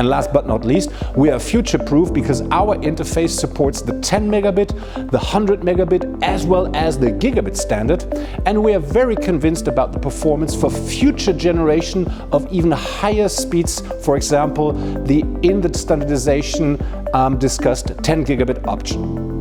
And last but not least, we are future-proof because our interface supports the 10 megabit, the 100 megabit, as well as the gigabit standard. And we are very convinced about the performance for future generation of even higher speeds, for example, in the standardization discussed 10 gigabit option.